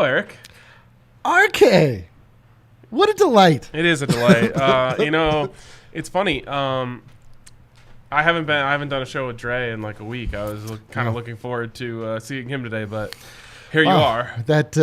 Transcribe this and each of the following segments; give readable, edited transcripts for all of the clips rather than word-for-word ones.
Eric. RK. What a delight. It is a delight. It's funny. I haven't done a show with Dre in like a week. I was kind of looking forward to seeing him today, but here you are. That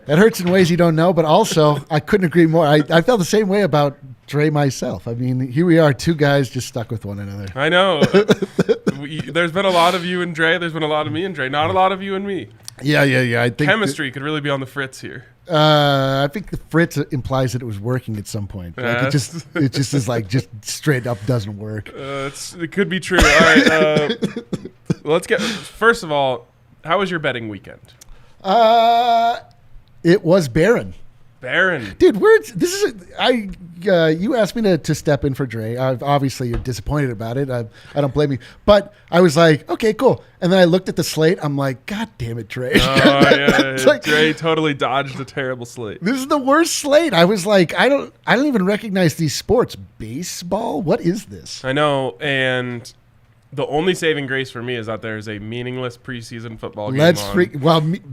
hurts in ways you don't know, but also I couldn't agree more. I felt the same way about Dre myself. I mean, here we are, two guys just stuck with one another. I know. There's been a lot of you and Dre. There's been a lot of me and Dre. Not a lot of you and me. Yeah. I think chemistry could really be on the fritz here. I think the fritz implies that it was working at some point. Like it just is like just straight up doesn't work. It could be true. All right. Let's get. First of all, how was your betting weekend? It was barren. Dude, you asked me to step in for Dre. Obviously, you're disappointed about it. I don't blame you. But I was like, okay, cool. And then I looked at the slate. I'm like, God damn it, Dre. Oh, yeah. Like, Dre totally dodged a terrible slate. This is the worst slate. I was like, I don't even recognize these sports. Baseball? What is this? I know. And the only saving grace for me is that there's a meaningless preseason football game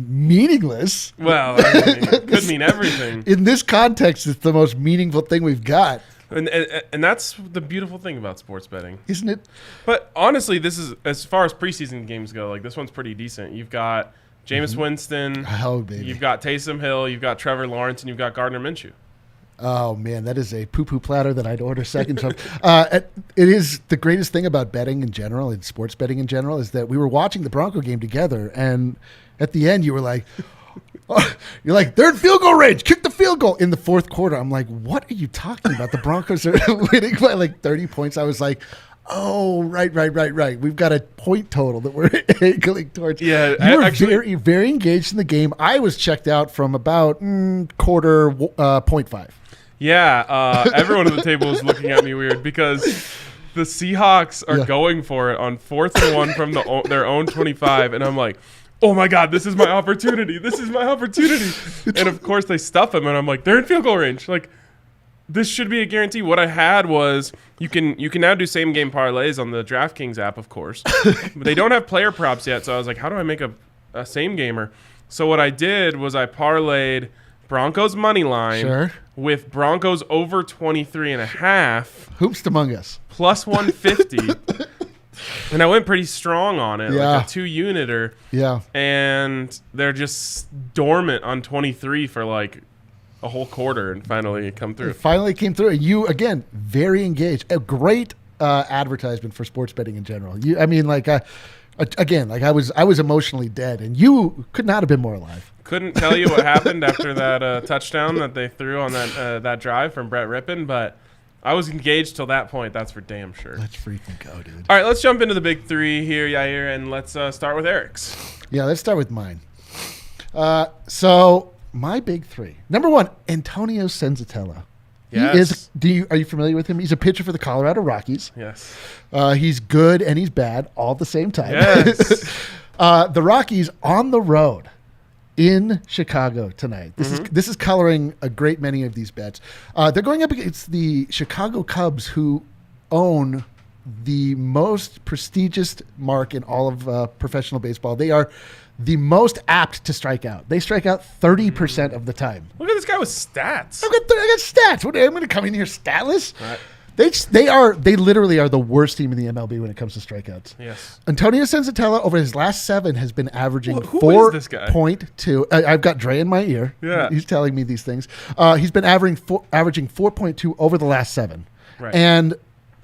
meaningless? Well, it could mean everything. In this context, it's the most meaningful thing we've got. And that's the beautiful thing about sports betting. Isn't it? But honestly, this is, as far as preseason games go, like this one's pretty decent. You've got Jameis Winston. Oh, baby. You've got Taysom Hill. You've got Trevor Lawrence. And you've got Gardner Minshew. Oh, man, that is a poo-poo platter that I'd order seconds from. It is the greatest thing about betting in general, and sports betting in general, is that we were watching the Bronco game together, and at the end you were like, they're in field goal range, kick the field goal in the fourth quarter. I'm like, what are you talking about? The Broncos are winning by like 30 points. I was like, oh, right. We've got a point total that we're angling towards. Yeah, you were very, very engaged in the game. I was checked out from about quarter 0.5. Yeah, everyone at the table is looking at me weird because the Seahawks are going for it on 4th and 1 from their own 25, and I'm like, oh my God, this is my opportunity. And of course they stuff them, and I'm like, they're in field goal range. Like, this should be a guarantee. What I had was you can now do same game parlays on the DraftKings app, of course, but they don't have player props yet. So I was like, how do I make a same gamer? So what I did was I parlayed Broncos money line with Broncos over 23.5. Hoops among us. Plus 150. And I went pretty strong on it, like a 2-uniter. Yeah. And they're just dormant on 23 for like a whole quarter, and finally it come through. It finally came through. You, again, very engaged. A great advertisement for sports betting in general. I was emotionally dead, and you could not have been more alive. Couldn't tell you what happened after that touchdown that they threw on that drive from Brett Rippon, but I was engaged till that point. That's for damn sure. Let's freaking go, dude. All right, let's jump into the big three here, Yair, and let's start with Eric's. Yeah, let's start with mine. So my big three. Number one, Antonio Senzatella. Yes. Are you familiar with him? He's a pitcher for the Colorado Rockies. Yes. He's good and he's bad all at the same time. Yes. The Rockies on the road in Chicago tonight. This is coloring a great many of these bets. They're going up against the Chicago Cubs, who own the most prestigious mark in all of professional baseball. They are the most apt to strike out. They strike out 30% of the time. Look at this guy with stats. I got stats. What, I'm going to come in here statless? Right. They literally are the worst team in the MLB when it comes to strikeouts. Yes. Antonio Senzatella over his last 7 has been averaging who is this guy? 4.2. I've got Dre in my ear. Yeah. He's telling me these things. He's been averaging 4.2 over the last 7. Right. And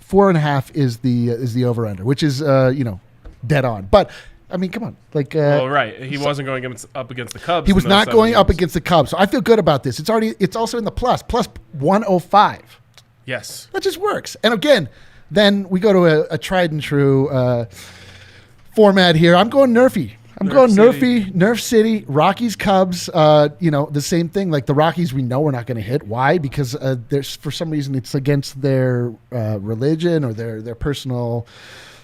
4.5 is the over under, which is dead on. But I mean, come on. Right. He wasn't going up against the Cubs. He was not going up against the Cubs. So I feel good about this. It's also in the plus 105. Yes. That just works. And again, then we go to a tried and true format here. I'm going Nerfy. Nerf City, Rockies, Cubs. The same thing. Like the Rockies, we know we're not going to hit. Why? Because there's for some reason it's against their religion or their personal,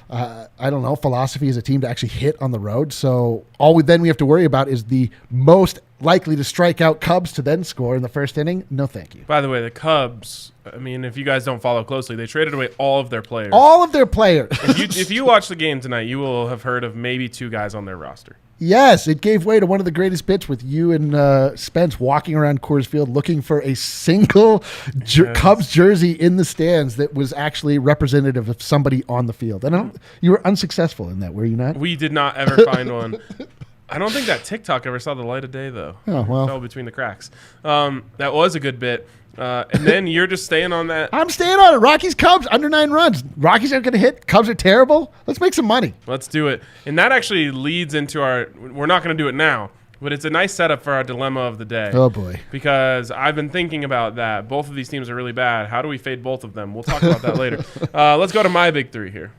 philosophy as a team to actually hit on the road. So we have to worry about is the most likely to strike out Cubs to then score in the first inning. No, thank you. By the way, the Cubs, I mean, if you guys don't follow closely, they traded away all of their players. All of their players. If you watch the game tonight, you will have heard of maybe 2 guys on their roster. Yes, it gave way to one of the greatest bits with you and Spence walking around Coors Field looking for a single Cubs jersey in the stands that was actually representative of somebody on the field. And you were unsuccessful in that, were you not? We did not ever find one. I don't think that TikTok ever saw the light of day, though. Oh, well. It fell between the cracks. That was a good bit. And then you're just staying on that. I'm staying on it. Rockies, Cubs, under 9 runs. Rockies aren't going to hit. Cubs are terrible. Let's make some money. Let's do it. And that actually leads into we're not going to do it now, but it's a nice setup for our dilemma of the day. Oh, boy. Because I've been thinking about that. Both of these teams are really bad. How do we fade both of them? We'll talk about that later. Let's go to my big three here.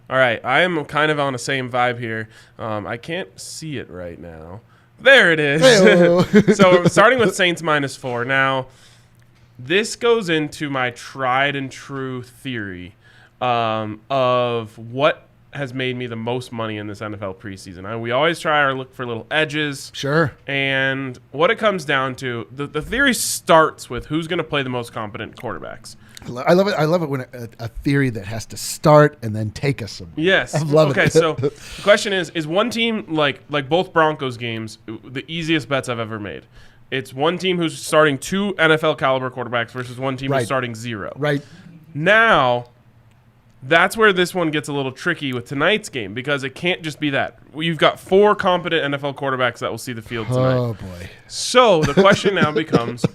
All right. I am kind of on the same vibe here. I can't see it right now. There it is. So starting with Saints -4. Now, this goes into my tried and true theory of what has made me the most money in this NFL preseason. We always try to look for little edges. Sure. And what it comes down to, the theory starts with who's going to play the most competent quarterbacks. I love it. I love it when a theory that has to start and then take us somewhere. Yes. I love it. Okay, so the question is one team like both Broncos games the easiest bets I've ever made? It's one team who's starting 2 NFL caliber quarterbacks versus one team who's starting 0. Right. Now, that's where this one gets a little tricky with tonight's game because it can't just be that. You've got 4 competent NFL quarterbacks that will see the field tonight. Oh, boy. So the question now becomes,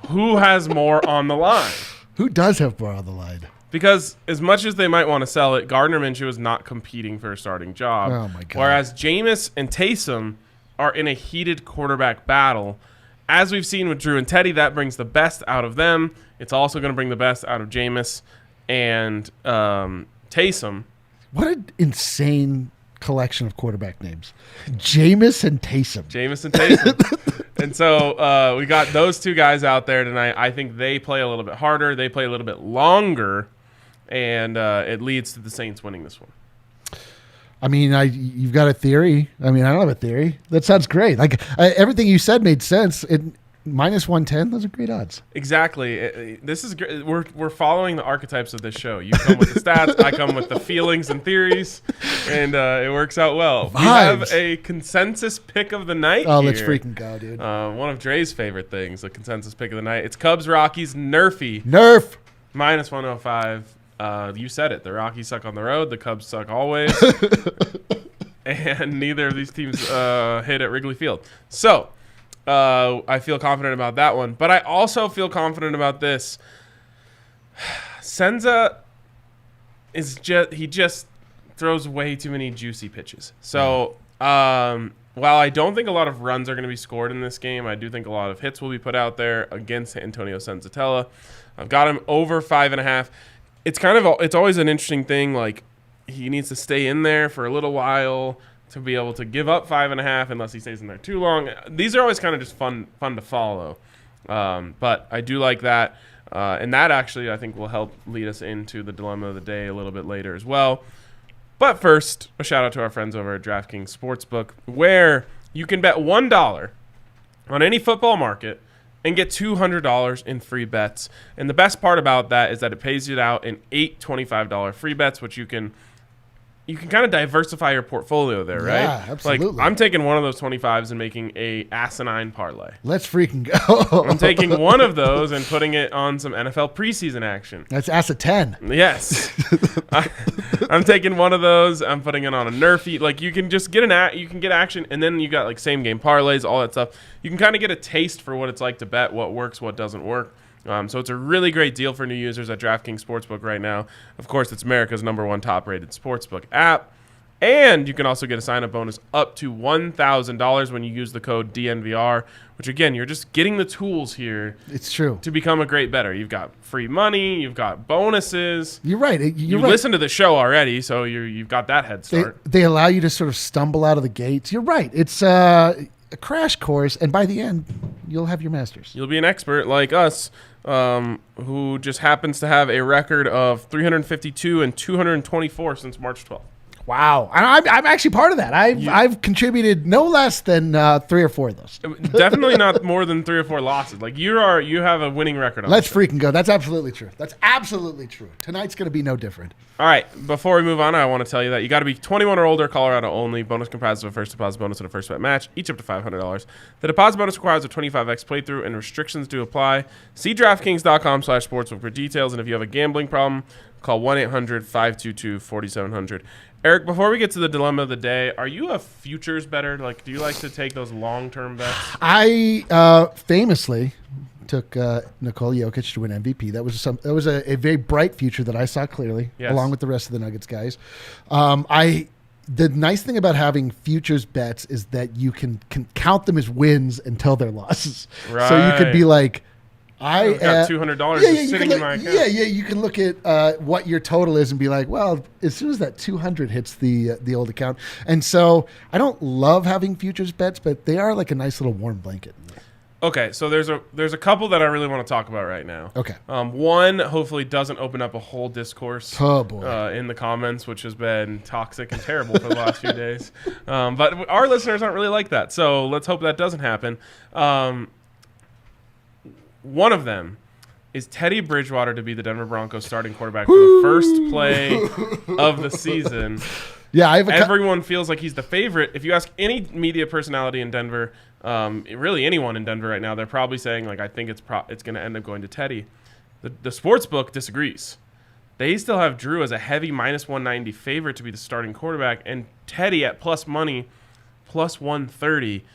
who has more on the line? Who does have more on the line? Because as much as they might want to sell it, Gardner Minshew is not competing for a starting job. Oh, my God. Whereas Jameis and Taysom are in a heated quarterback battle. As we've seen with Drew and Teddy, that brings the best out of them. It's also going to bring the best out of Jameis and Taysom. What an insane collection of quarterback names. Jameis and Taysom. Jameis and Taysom. And so we got those 2 guys out there tonight. I think they play a little bit harder. They play a little bit longer. And it leads to the Saints winning this one. I mean, you've got a theory. I mean, I don't have a theory. That sounds great. Like everything you said made sense. -110, those are great odds. Exactly. This is great. We're following the archetypes of this show. You come with the stats, I come with the feelings and theories, and it works out well. Vibes. We have a consensus pick of the night. Oh, let's freaking go, dude. One of Dre's favorite things, the consensus pick of the night. It's Cubs Rockies Nerf -105. You said it. The Rockies suck on the road. The Cubs suck always. And neither of these teams hit at Wrigley Field. So I feel confident about that one. But I also feel confident about this. Senza he just throws way too many juicy pitches. So while I don't think a lot of runs are going to be scored in this game, I do think a lot of hits will be put out there against Antonio Senzatella. I've got him over 5.5. It's always an interesting thing. Like, he needs to stay in there for a little while to be able to give up 5.5 unless he stays in there too long. These are always kind of just fun to follow. But I do like that. And that actually, I think, will help lead us into the dilemma of the day a little bit later as well. But first, a shout out to our friends over at DraftKings Sportsbook, where you can bet $1 on any football market and get $200 in free bets. And the best part about that is that it pays you out in 8 $25 free bets, which you can kind of diversify your portfolio there, right? Yeah, absolutely. Like, I'm taking one of those 25s and making a asinine parlay. Let's freaking go. I'm taking one of those and putting it on some NFL preseason action. That's Asa 10. Yes. I'm taking one of those. I'm putting it on a Nerfy. Like, you can just get you can get action, and then you got like same game parlays, all that stuff. You can kind of get a taste for what it's like to bet, what works, what doesn't work. So it's a really great deal for new users at DraftKings Sportsbook right now. Of course, it's America's #1 top-rated sportsbook app. And you can also get a sign-up bonus up to $1,000 when you use the code DNVR, which, again, you're just getting the tools here. It's true. To become a great bettor. You've got free money. You've got bonuses. You're right. You listened to the show already, so you've got that head start. They allow you to sort of stumble out of the gates. You're right. It's a crash course, and by the end, you'll have your masters. You'll be an expert like us, who just happens to have a record of 352 and 224 since March 12th. Wow. I'm actually part of that. I've contributed no less than 3 or 4 of those. Definitely not more than 3 or 4 losses. Like you have a winning record on Let's freaking go. That's absolutely true. Tonight's going to be no different. All right. Before we move on, I want to tell you that you got to be 21 or older, Colorado only. Bonus comprised of a first deposit bonus and a first bet match, each up to $500. The deposit bonus requires a 25x playthrough, and restrictions do apply. See DraftKings.com/sportsbook for details, and if you have a gambling problem, call 1-800-522-4700. Eric, before we get to the dilemma of the day, are you a futures bettor? Like, do you like to take those long-term bets? I famously took Nikola Jokic to win MVP. That was a very bright future that I saw clearly, along with the rest of the Nuggets guys. The nice thing about having futures bets is that you can count them as wins until they're losses. Right. So you could be like, I got $200 sitting in my account. Yeah, you can look at what your total is and be like, well, as soon as that 200 hits the old account. And so I don't love having futures bets, but they are like a nice little warm blanket. Okay, so there's a couple that I really want to talk about right now. Okay. One hopefully doesn't open up a whole discourse in the comments, which has been toxic and terrible for the last few days. But our listeners aren't really like that, so let's hope that doesn't happen. One of them is Teddy Bridgewater to be the Denver Broncos starting quarterback for the first play of the season. Yeah, everyone feels like he's the favorite. If you ask any media personality in Denver, really anyone in Denver right now, they're probably saying, like, I think it's going to end up going to Teddy. The sports book disagrees. They still have Drew as a heavy -190 favorite to be the starting quarterback, and Teddy at plus money, plus 130.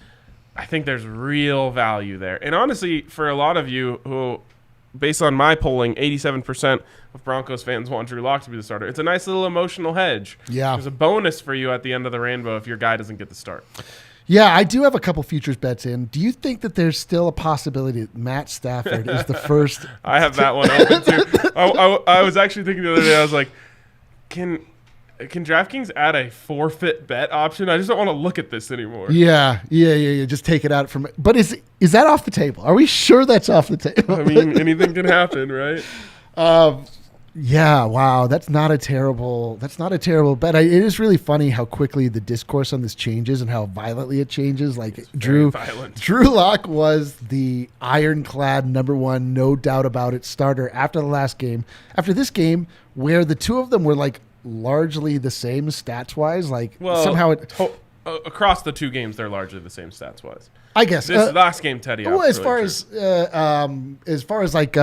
I think there's real value there. And honestly, for a lot of you who, based on my polling, 87% of Broncos fans want Drew Lock to be the starter. It's a nice little emotional hedge. Yeah. There's a bonus for you at the end of the rainbow if your guy doesn't get the start. Yeah, I do have a couple futures bets in. Do you think that there's still a possibility that Matt Stafford is the first? I have that one open too. I was actually thinking the other day, I was like, Can DraftKings add a forfeit bet option? I just don't want to look at this anymore. Yeah. Just take it out from it. But is that off the table? Are we sure that's off the table? I mean, anything can happen, right? Yeah. Wow. That's not a terrible bet. It is really funny how quickly the discourse on this changes and how violently it changes. Like Drew Lock was the ironclad #1, no doubt about it, starter after the last game. After this game, where the two of them were like largely the same stats wise, somehow across the two games they're largely the same stats wise. I guess this last game, Teddy. Well, as far as like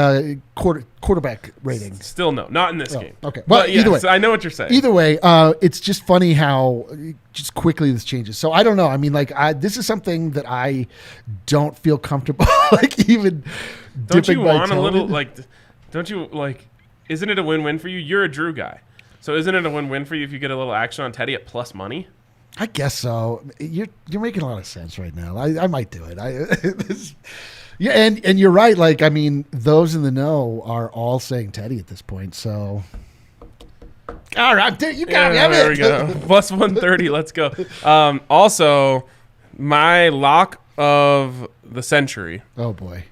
quarterback rating, still no, not in this game. Okay, well, either way, I know what you're saying. Either way, it's just funny how just quickly this changes. So I don't know. I mean, this is something that I don't feel comfortable like even. Don't you want a little like? Don't you like? Isn't it a win-win for you? You're a Drew guy. So isn't it a win-win for you if you get a little action on Teddy at plus money? I guess so. You're making a lot of sense right now. I might do it. Yeah, and you're right. Like, I mean, those in the know are all saying Teddy at this point. So, all right, you got me. There we go. Plus 130. Let's go. Also, my lock of the century. Oh boy.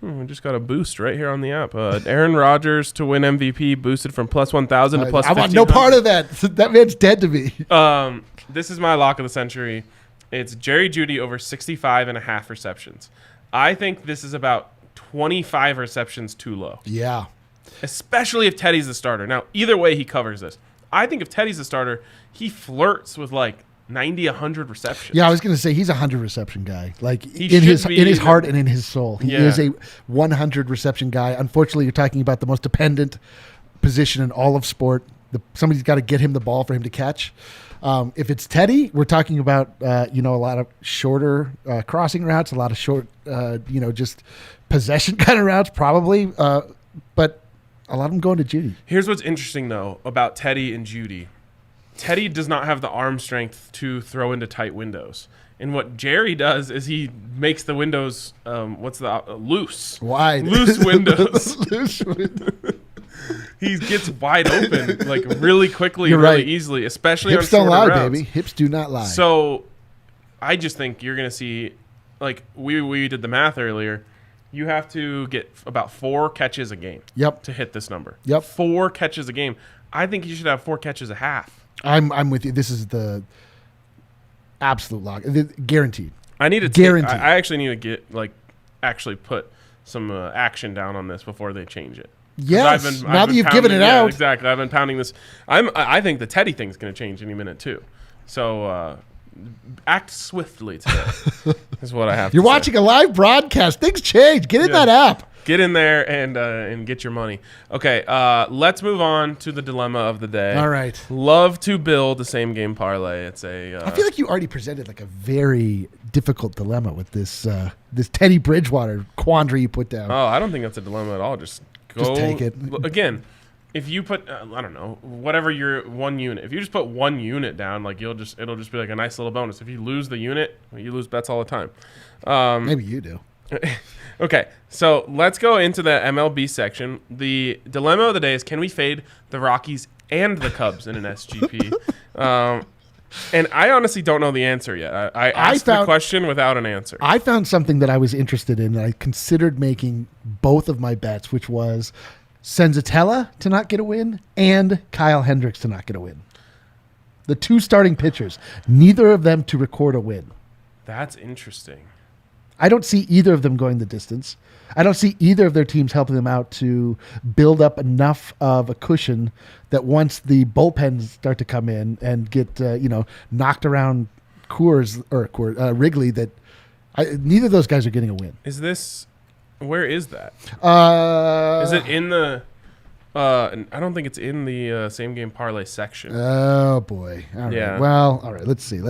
We just got a boost right here on the app. Aaron Rodgers to win MVP boosted from plus 1,000 to plus 1,500. I want no part of that. That man's dead to me. This is my lock of the century. It's Jerry Jeudy over 65.5 receptions. I think this is about 25 receptions too low. Yeah. Especially if Teddy's the starter. Now, either way, he covers this. I think if Teddy's the starter, he flirts with like 90, 100 receptions. Yeah, I was going to say he's a 100 reception guy. Like in his heart and in his soul. He is a 100 reception guy. Unfortunately, you're talking about the most dependent position in all of sport. Somebody's got to get him the ball for him to catch. If it's Teddy, we're talking about a lot of shorter crossing routes, a lot of short just possession kind of routes probably, but a lot of them going to Jeudy. Here's what's interesting though about Teddy and Jeudy. Teddy does not have the arm strength to throw into tight windows. And what Jerry does is he makes the windows loose. Wide. Loose windows. Loose windows. He gets wide open like really quickly, easily, especially hips on shorter don't lie, routes. baby. Hips do not lie. So I just think you're going to see, like we did the math earlier, you have to get about 4 catches a game to hit this number. 4 4 catches a game. I think you should have 4 catches a half. I'm with you. This is the absolute lock. Guaranteed. I need to Guaranteed. I actually need to get actually put some action down on this before they change it. Yes. Now that you've given it out. Exactly. I've been pounding this. I think the Teddy thing's going to change any minute too. So act swiftly today is what I have. You're to watching say. a live broadcast. Things change. Get in that app. Get in there and get your money. Okay, let's move on to the dilemma of the day. All right. Love to build a same game parlay. It's I feel like you already presented like a very difficult dilemma with this this Teddy Bridgewater quandary you put down. Oh, I don't think that's a dilemma at all. Just take it. Again, if you put I don't know, whatever your one unit. If you just put one unit down, like it'll just be like a nice little bonus. If you lose the unit, you lose bets all the time. Maybe you do. Okay, so let's go into the MLB section. The dilemma of the day is, can we fade the Rockies and the Cubs in an SGP? And I honestly don't know the answer yet. I asked the question without an answer. I found something that I was interested in, and I considered making both of my bets, which was Senzatella to not get a win and Kyle Hendricks to not get a win. The two starting pitchers, neither of them to record a win. That's interesting. I don't see either of them going the distance. I don't see either of their teams helping them out to build up enough of a cushion that once the bullpens start to come in and get knocked around Wrigley, that neither of those guys are getting a win. Where is that? Is it in the? I don't think it's in the same game parlay section. Oh boy! All right. Yeah. Well, all right. Let's see.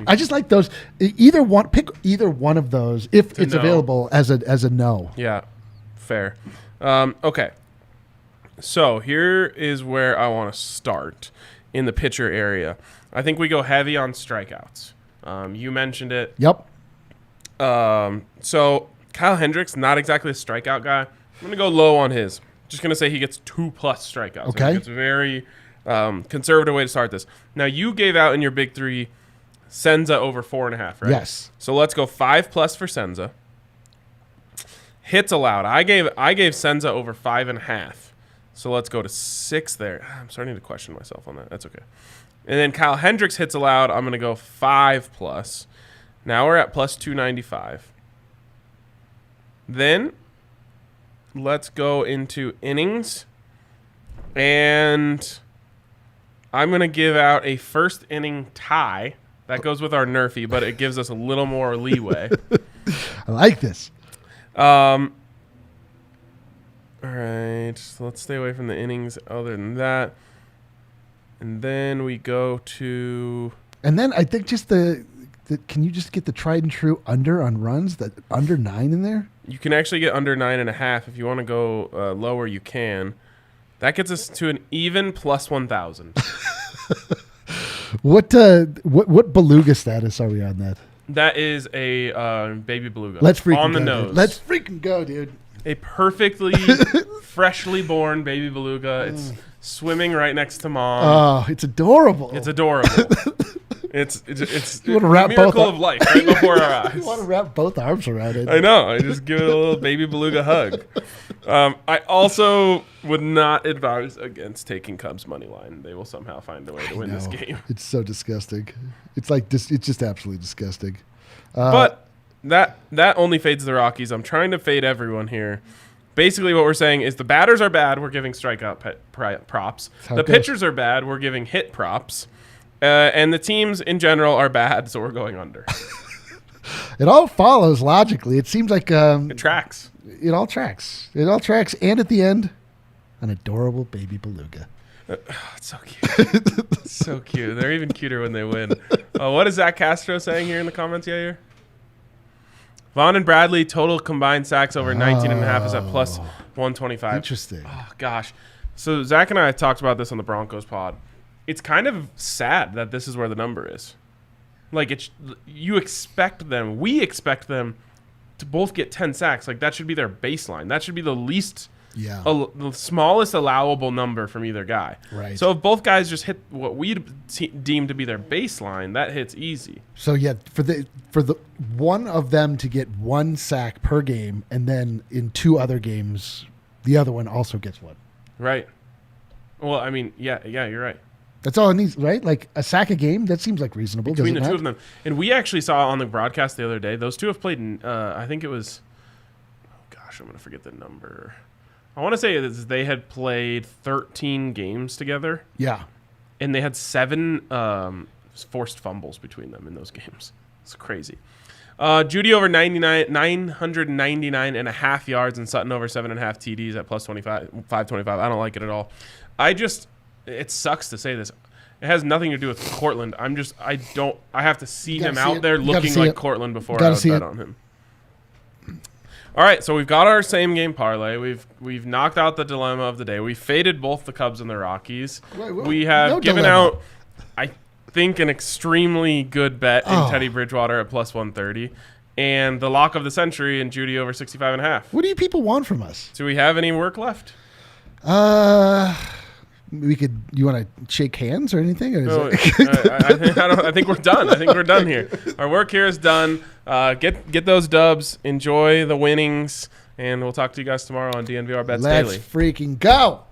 I just like those. Pick either one of those if it's available as a no. Yeah, fair. Okay. So here is where I want to start in the pitcher area. I think we go heavy on strikeouts. You mentioned it. Yep. So Kyle Hendricks, not exactly a strikeout guy. I'm gonna go low on his. Just going to say he gets 2+ strikeouts. Okay. It's a very conservative way to start this. Now, you gave out in your big three Senza over 4.5, right? Yes. So let's go 5+ for Senza. Hits allowed. I gave Senza over 5.5. So let's go to 6 there. I'm starting to question myself on that. That's okay. And then Kyle Hendricks hits allowed. I'm going to go 5+. Now we're at plus 295. Then let's go into innings, and I'm going to give out a first inning tie. That goes with our Nerfy, but it gives us a little more leeway. I like this. All right, so let's stay away from the innings other than that. And then we go to... And then I think just can you just get the tried and true under on runs, that under 9 in there? You can actually get under 9.5. If you want to go lower, you can. That gets us to an even plus 1,000. What beluga status are we on that? That is a baby beluga. Let's freaking on the go, nose. Dude. Let's freaking go, dude. A perfectly freshly born baby beluga. It's swimming right next to mom. Oh, it's adorable. It's adorable. It's you want to a miracle of life right before our eyes. You want to wrap both arms around it. I know. I just give it a little baby beluga hug. I also would not advise against taking Cubs money line. They will somehow find a way to win this game. It's so disgusting. It's like this. It's just absolutely disgusting. But that only fades the Rockies. I'm trying to fade everyone here. Basically, what we're saying is the batters are bad. We're giving strikeout props. The pitchers are bad. We're giving hit props. And the teams in general are bad, so we're going under. It all follows logically. It seems like it tracks. It all tracks. It all tracks. And at the end, an adorable baby beluga. It's so cute. So cute. They're even cuter when they win. What is Zach Castro saying here in the comments, Yair? Vaughn and Bradley total combined sacks over 19.5 is at plus 125. Interesting. Oh, gosh. So Zach and I talked about this on the Broncos pod. It's kind of sad that this is where the number is. Like, you expect them, we expect them to both get 10 sacks. Like, that should be their baseline. That should be the least, the smallest allowable number from either guy. Right. So if both guys just hit what we deem to be their baseline, that hits easy. So yeah, for the one of them to get 1 sack per game, and then in 2 other games, the other one also gets 1. Right. Well, I mean, yeah, you're right. That's all it needs, right? Like a sack a game. That seems like reasonable. Between the two of them. And we actually saw on the broadcast the other day, those two have played in, I think it was, I'm going to forget the number. I want to say they had played 13 games together. Yeah. And they had 7 forced fumbles between them in those games. It's crazy. Judy over 999 and a half yards and Sutton over 7.5 TDs at plus 525. I don't like it at all. It sucks to say this. It has nothing to do with Cortland. I have to see him out there looking like Cortland before I would bet on him. All right, so we've got our same game parlay. We've knocked out the dilemma of the day. We faded both the Cubs and the Rockies. We have given out, I think, an extremely good bet in Teddy Bridgewater at plus 130, and the lock of the century in Judy over 65.5. What do you people want from us? Do we have any work left? You want to shake hands or anything? Or I think we're done. I think we're done here. Our work here is done. Get those dubs. Enjoy the winnings. And we'll talk to you guys tomorrow on DNVR Bets Daily. Let's freaking go.